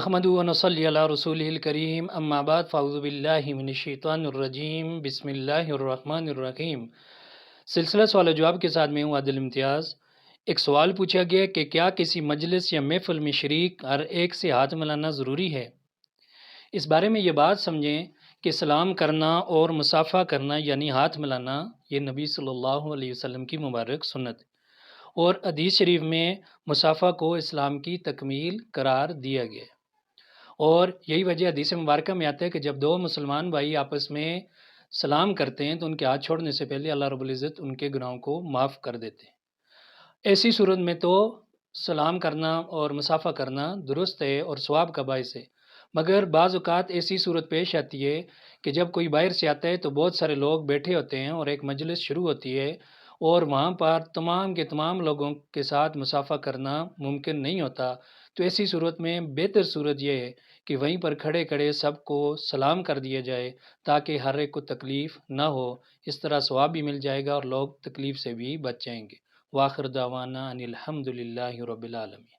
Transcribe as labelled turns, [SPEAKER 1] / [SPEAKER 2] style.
[SPEAKER 1] نحمد و نصلی علی رسول الکریم اما بعد فاعوذ باللہ من الشیطان الرجیم بسم اللہ الرحمن الرحیم۔ سلسلہ سوال و جواب کے ساتھ میں ہوں عادل امتیاز۔ ایک سوال پوچھا گیا کہ کیا کسی مجلس یا محفل میں شریک ہر ایک سے ہاتھ ملانا ضروری ہے؟ اس بارے میں یہ بات سمجھیں کہ سلام کرنا اور مصافحہ کرنا یعنی ہاتھ ملانا یہ نبی صلی اللہ علیہ وسلم کی مبارک سنت ہے، اور حدیث شریف میں مصافحہ کو اسلام کی تکمیل قرار دیا گیا ہے، اور یہی وجہ حدیث مبارکہ میں آتا ہے کہ جب دو مسلمان بھائی آپس میں سلام کرتے ہیں تو ان کے ہاتھ چھوڑنے سے پہلے اللہ رب العزت ان کے گناہوں کو معاف کر دیتے ہیں۔ ایسی صورت میں تو سلام کرنا اور مصافحہ کرنا درست ہے اور ثواب کا باعث ہے، مگر بعض اوقات ایسی صورت پیش آتی ہے کہ جب کوئی باہر سے آتا ہے تو بہت سارے لوگ بیٹھے ہوتے ہیں اور ایک مجلس شروع ہوتی ہے، اور وہاں پر تمام کے تمام لوگوں کے ساتھ مصافحہ کرنا ممکن نہیں ہوتا۔ تو ایسی صورت میں بہتر صورت یہ ہے کہ وہیں پر کھڑے کھڑے سب کو سلام کر دیا جائے تاکہ ہر ایک کو تکلیف نہ ہو، اس طرح ثواب بھی مل جائے گا اور لوگ تکلیف سے بھی بچ جائیں گے۔ وآخر دعوانا ان الحمد للہ رب العالمین۔